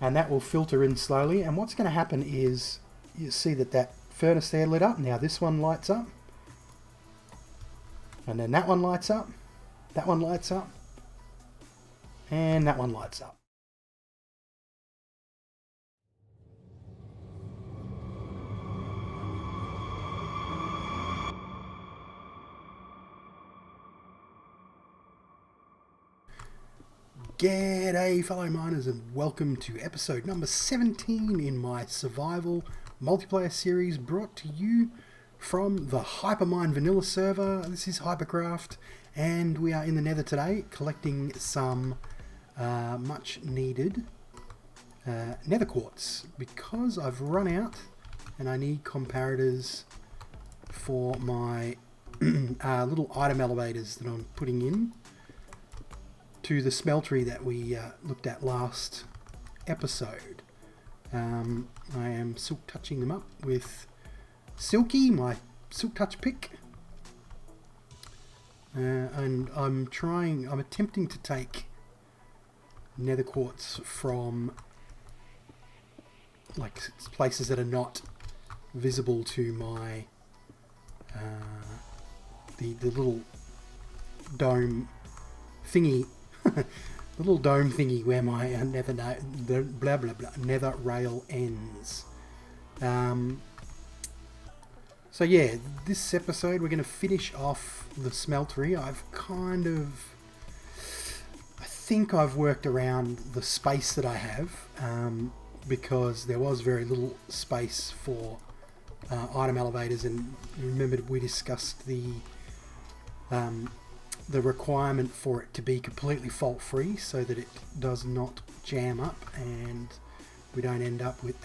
and that will filter in slowly. And what's going to happen is you see that furnace there lit up. Now this one lights up, and then that one lights up, that one lights up, and that one lights up. G'day fellow miners, and welcome to episode number 17 in my survival multiplayer series, brought to you from the Hypermine vanilla server. This is Hypercraft, and we are in the nether today collecting some much needed nether quartz, because I've run out and I need comparators for my little item elevators that I'm putting in to the smeltery that we looked at last episode. I am silk touching them up with Silky, my silk touch pick, and I'm attempting to take nether quartz from like places that are not visible to my the little dome thingy. The little dome thingy where my nether rail ends. So yeah, this episode we're going to finish off the smeltery. I think I've worked around the space that I have, because there was very little space for item elevators, and remember we discussed the requirement for it to be completely fault free so that it does not jam up and we don't end up with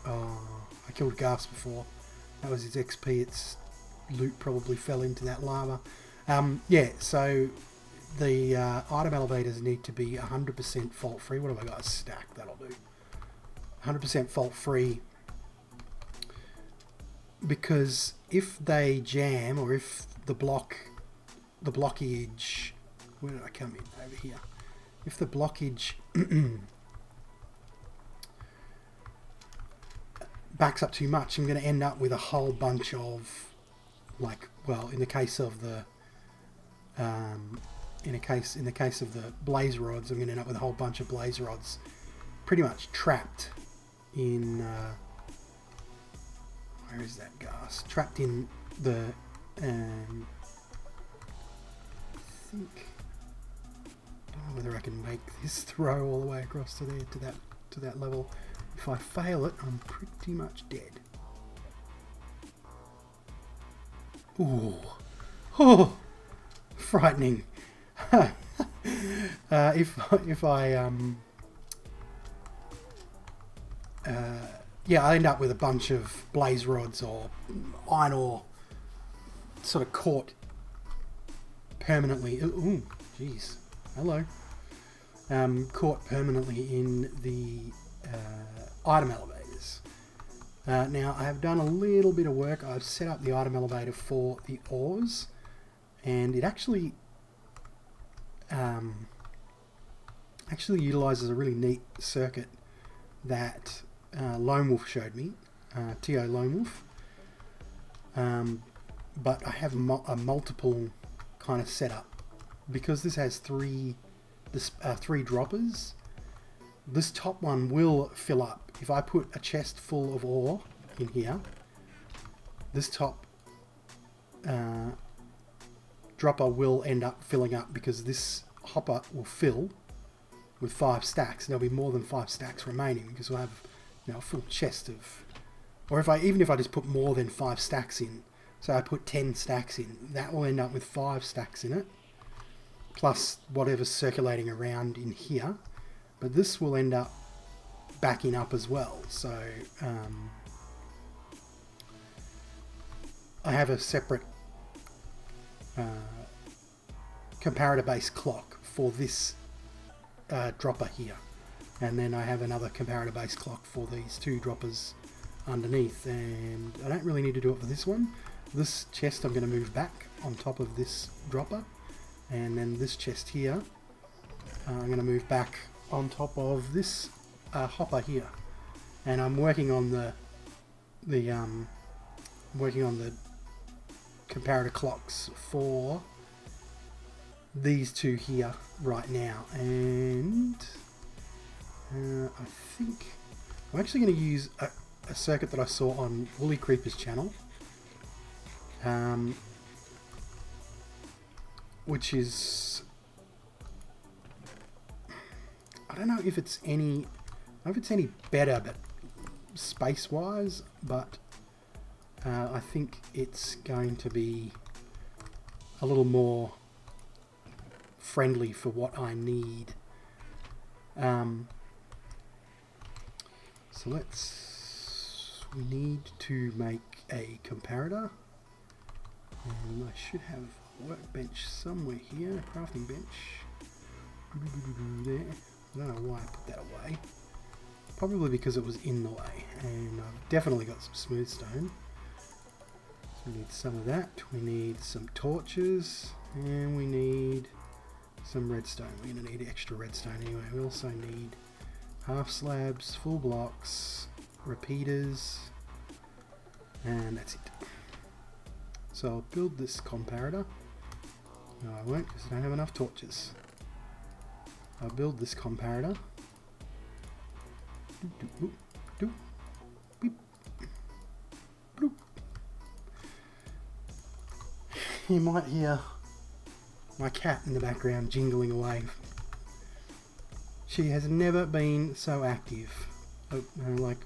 I killed Gas before. That was his XP. Its loot probably fell into that lava. Yeah, so the item elevators need to be 100% fault free. What have I got? A stack, that'll do. 100% fault free, because if they jam, or if the blockage, where did I come in? Over here. If the blockage backs up too much, I'm going to end up with a whole bunch of, like, well, in the case of the in the case of the blaze rods, I'm going to end up with a whole bunch of blaze rods pretty much trapped in where is that gas? Trapped in the I think, I don't know whether I can make this throw all the way across to there to that level. If I fail it, I'm pretty much dead. Ooh. Oh, frightening. if I yeah, I end up with a bunch of blaze rods or iron ore sort of caught permanently. Ooh, jeez. Hello. Caught permanently in the item elevators. Now, I have done a little bit of work. I've set up the item elevator for the ores, and it actually utilizes a really neat circuit that Lone Wolf showed me, T.O. Lone Wolf, but I have a multiple kind of setup, because this has three droppers. This top one will fill up. If I put a chest full of ore in here, this top dropper will end up filling up, because this hopper will fill with 5 stacks. There'll be more than 5 stacks remaining, because we'll have, you know, a full chest of, or even if I just put more than 5 stacks in, so I put 10 stacks in, that will end up with 5 stacks in it, plus whatever's circulating around in here. But this will end up backing up as well. So I have a separate comparator based clock for this dropper here, and then I have another comparator based clock for these 2 droppers underneath, and I don't really need to do it for this one. This chest I'm going to move back on top of this dropper, And then this chest here, I'm going to move back on top of this hopper here. And I'm working on the comparator clocks for these two here right now, and I think I'm actually going to use a circuit that I saw on Woolly Creeper's channel, which is, I don't know if it's any better, but space wise, but I think it's going to be a little more friendly for what I need. So we need to make a comparator, and I should have a workbench somewhere here, a crafting bench. There. I don't know why I put that away. Probably because it was in the way, and I've definitely got some smooth stone. So we need some of that. We need some torches, and we need some redstone. We're going to need extra redstone anyway. We also need half slabs, full blocks, repeaters, and that's it. So I'll build this comparator. No, I won't, because I don't have enough torches. I'll build this comparator. You might hear my cat in the background jingling away. She has never been so active. Like,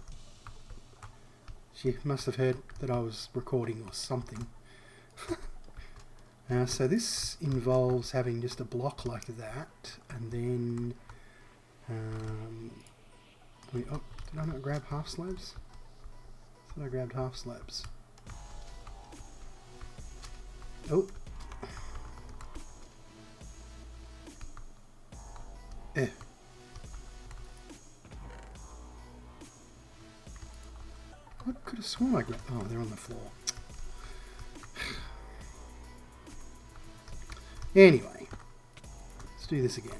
she must have heard that I was recording or something. So this involves having just a block like that, and then did I not grab half slabs? I thought I grabbed half slabs. Oh. Eh. I could have sworn I grabbed... Oh, they're on the floor. Anyway, let's do this again.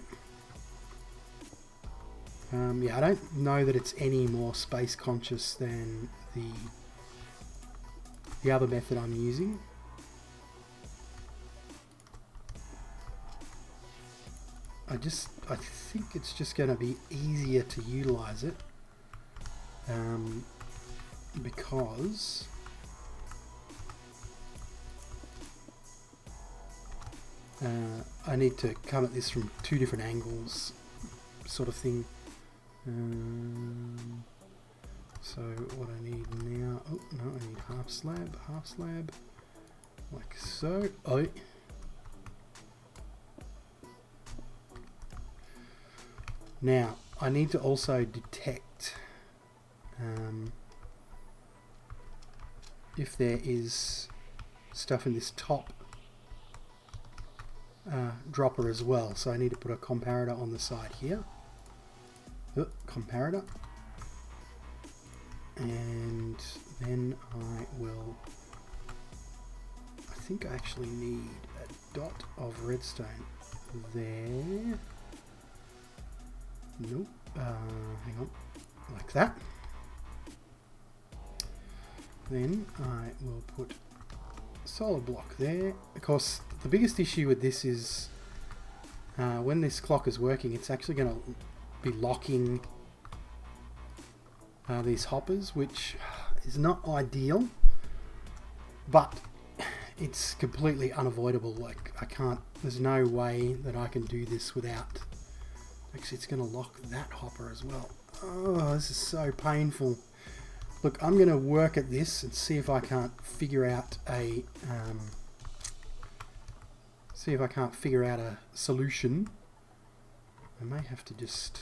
Yeah, I don't know that it's any more space conscious than the other method I'm using. I think it's just going to be easier to utilize it, because I need to come at this from two different angles, sort of thing. So what I need now, oh no, I need half slab, like so. Oh. Now I need to also detect if there is stuff in this top dropper as well. So I need to put a comparator on the side here. Comparator, and then I think I actually need a dot of redstone there. Nope, hang on, like that. Then I will put a solid block there. Of course, the biggest issue with this is when this clock is working, it's actually going to be locking these hoppers, which is not ideal, but it's completely unavoidable. Like, there's no way that I can do this without... Actually, it's going to lock that hopper as well. Oh, this is so painful. Look, I'm going to work at this and see if I can't figure out a solution. I may have to just...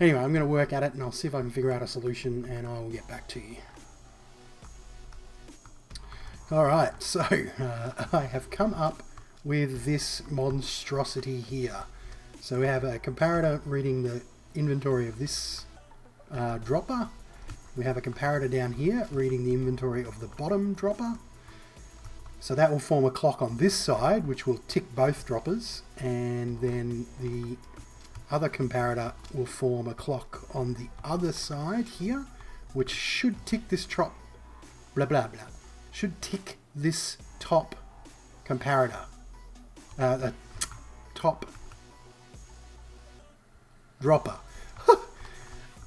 Anyway, I'm going to work at it and I'll see if I can figure out a solution, and I will get back to you. Alright, so I have come up with this monstrosity here. So we have a comparator reading the inventory of this dropper, We have a comparator down here reading the inventory of the bottom dropper. So that will form a clock on this side, which will tick both droppers, and then the other comparator will form a clock on the other side here, which should tick this top, should tick this top comparator, the top dropper.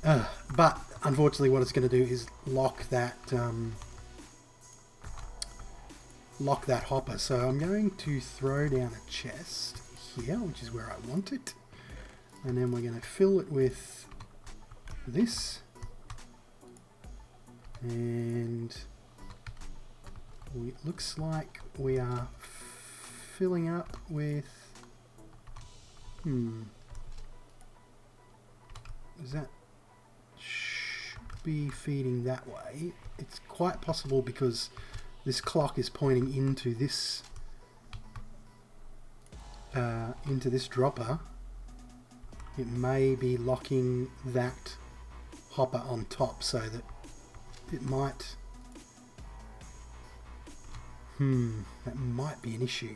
But unfortunately what it's going to do is lock that hopper. So I'm going to throw down a chest here, which is where I want it, and then we're going to fill it with this, and it looks like we are filling up with is that should be feeding that way. It's quite possible because this clock is pointing into this dropper. It may be locking that hopper on top, so that it might that might be an issue.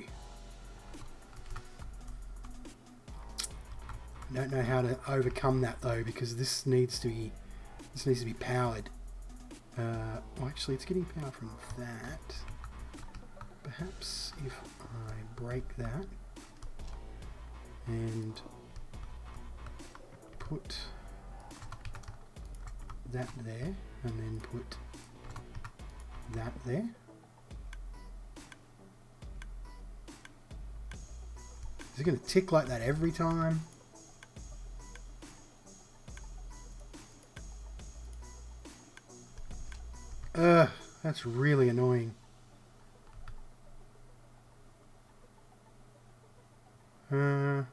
I don't know how to overcome that though, because this needs to be powered. Well, actually, it's getting power from that. Perhaps if I break that and put that there, and then put that there. Is it going to tick like that every time? That's really annoying. Are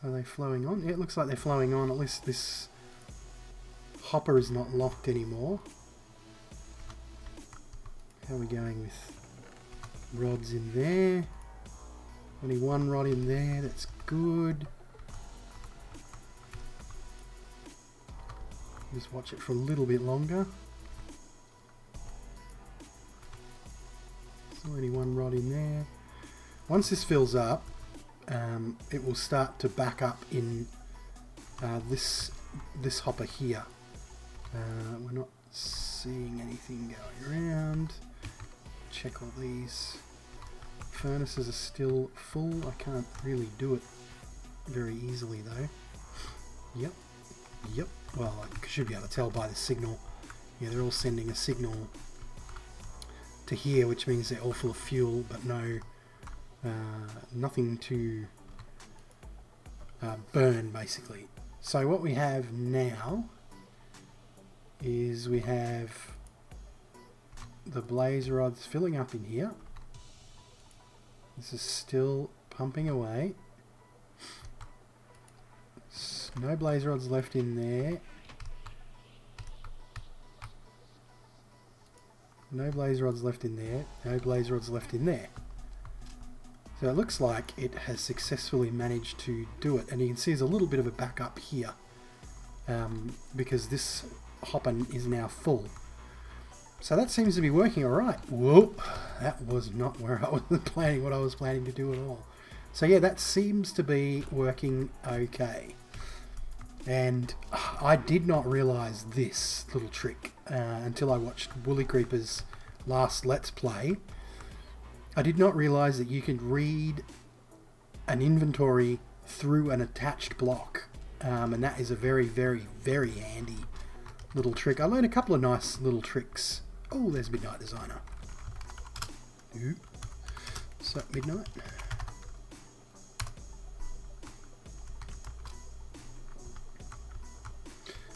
they flowing on? Yeah, it looks like they're flowing on. At least this hopper is not locked anymore. How are we going with rods in there? Only one rod in there, that's good. Just watch it for a little bit longer. There's only one rod in there. Once this fills up, it will start to back up in this hopper here. We're not seeing anything going around. Check all these. Furnaces are still full. I can't really do it very easily though. Yep. Well, I should be able to tell by the signal. Yeah, they're all sending a signal to here, which means they're all full of fuel, but nothing to burn basically. So what we have now is we have the blaze rods filling up in here. This is still pumping away. No blaze rods left in there. No blaze rods left in there. No blaze rods left in there. So it looks like it has successfully managed to do it. And you can see there's a little bit of a backup here. Because this hopper is now full. So that seems to be working alright. Whoop! That was not where I was planning, what I was planning to do at all. So yeah, that seems to be working okay. And I did not realise this little trick until I watched Woolly Creeper's last Let's Play. I did not realise that you could read an inventory through an attached block. And that is a very, very, very handy little trick. I learned a couple of nice little tricks. Oh, there's Midnight Designer. Ooh. So, Midnight.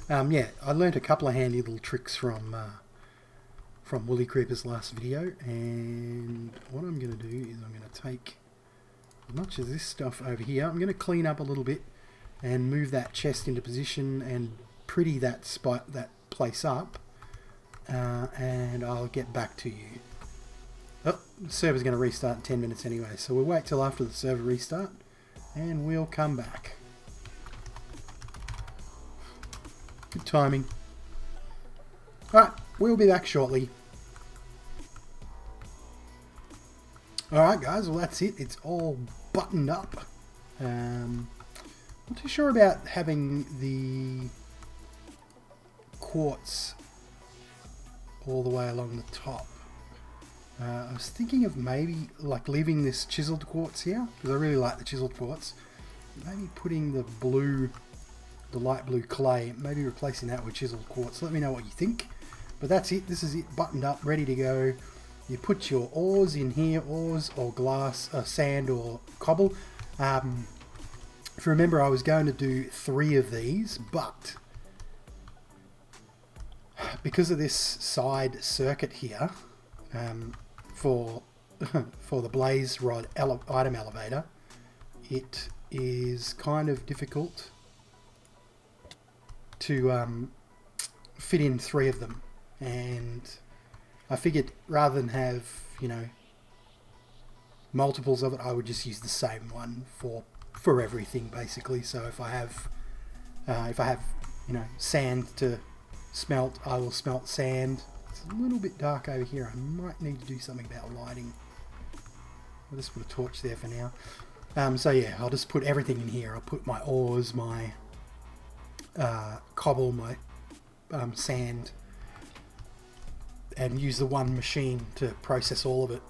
Yeah, I learnt a couple of handy little tricks from Woolly Creeper's last video, and what I'm going to do is I'm going to take much of this stuff over here. I'm going to clean up a little bit and move that chest into position and pretty that place up. And I'll get back to you. Oh, the server's going to restart in 10 minutes anyway, so we'll wait till after the server restart and we'll come back. Good timing. Alright, we'll be back shortly. Alright guys, well that's it. It's all buttoned up. Not too sure about having the quartz all the way along the top. I was thinking of maybe like leaving this chiseled quartz here, because I really like the chiseled quartz. Maybe putting the blue, the light blue clay, maybe replacing that with chiseled quartz. Let me know what you think. But that's it. This is it, buttoned up, ready to go. You put your ores in here, ores or glass, sand or cobble. If you remember, I was going to do 3 of these, but because of this side circuit here, for the blaze rod item elevator, it is kind of difficult to fit in 3 of them, and I figured rather than have, you know, multiples of it, I would just use the same one for everything basically. So if I have you know, sand to smelt, I will smelt sand. It's a little bit dark over here. I might need to do something about lighting. I'll just put a torch there for now. So yeah, I'll just put everything in here. I'll put my ores, my cobble, my sand, and use the one machine to process all of it.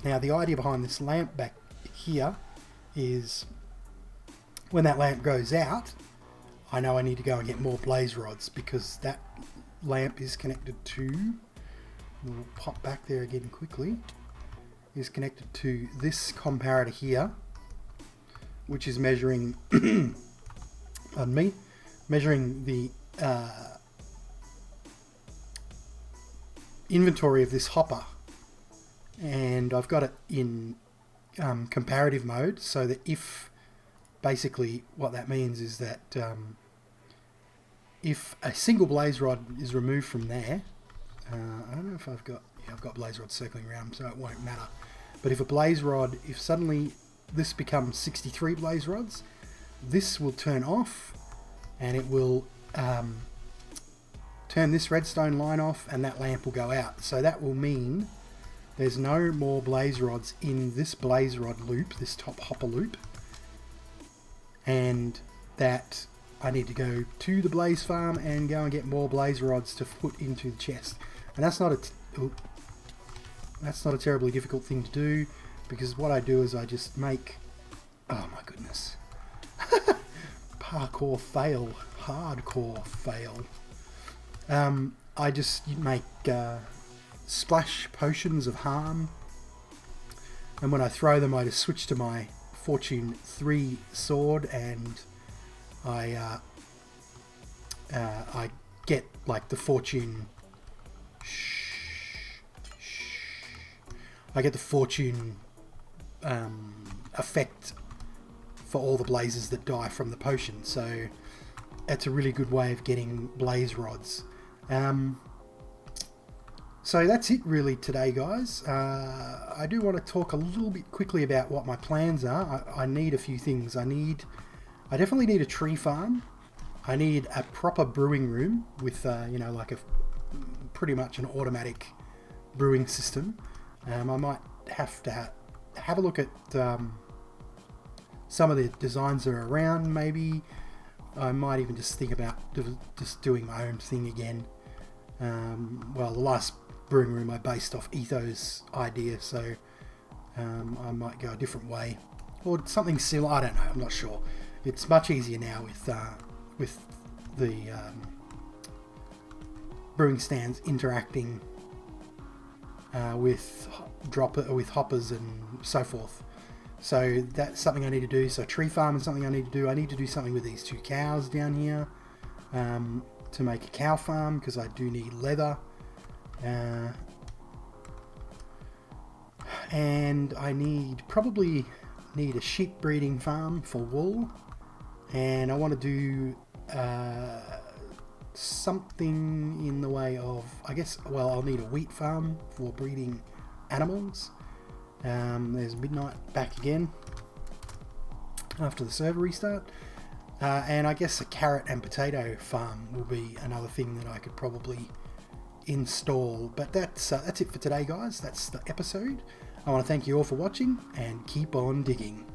Now the idea behind this lamp back here is when that lamp goes out, I know I need to go and get more blaze rods, because that lamp is connected to, we'll pop back there again quickly, is connected to this comparator here, which is measuring pardon me, measuring the inventory of this hopper, and I've got it in comparative mode, so that if, basically what that means is that if a single blaze rod is removed from there, I don't know if I've got, yeah, I've got blaze rods circling around, so it won't matter, but if a blaze rod, if suddenly this becomes 63 blaze rods, this will turn off, and it will turn this redstone line off, and that lamp will go out. So that will mean there's no more blaze rods in this blaze rod loop, this top hopper loop, and that I need to go to the blaze farm and go and get more blaze rods to put into the chest. And that's not a terribly difficult thing to do, because what I do is I just make, oh my goodness, parkour fail, hardcore fail. I just make splash potions of harm, and when I throw them, I just switch to my Fortune 3 sword, and I get like the fortune. I get the fortune effect for all the blazes that die from the potion. So that's a really good way of getting blaze rods. So that's it really today, guys. I do want to talk a little bit quickly about what my plans are. I need a few things. I definitely need a tree farm. I need a proper brewing room with, you know, like pretty much an automatic brewing system. I might have to have a look at some of the designs that are around. Maybe I might even just think about just doing my own thing again. Well, the last brewing room I based off Etho's idea, so I might go a different way, or something similar. I don't know. I'm not sure. It's much easier now with the brewing stands interacting with hoppers and so forth. So that's something I need to do. So tree farm is something I need to do. I need to do something with these 2 cows down here to make a cow farm, because I do need leather. And I probably need a sheep breeding farm for wool, and I want to do something in the way of, I guess, well, I'll need a wheat farm for breeding animals, There's midnight back again after the server restart. And I guess a carrot and potato farm will be another thing that I could probably install. But that's it for today, guys. That's the episode. I want to thank you all for watching and keep on digging.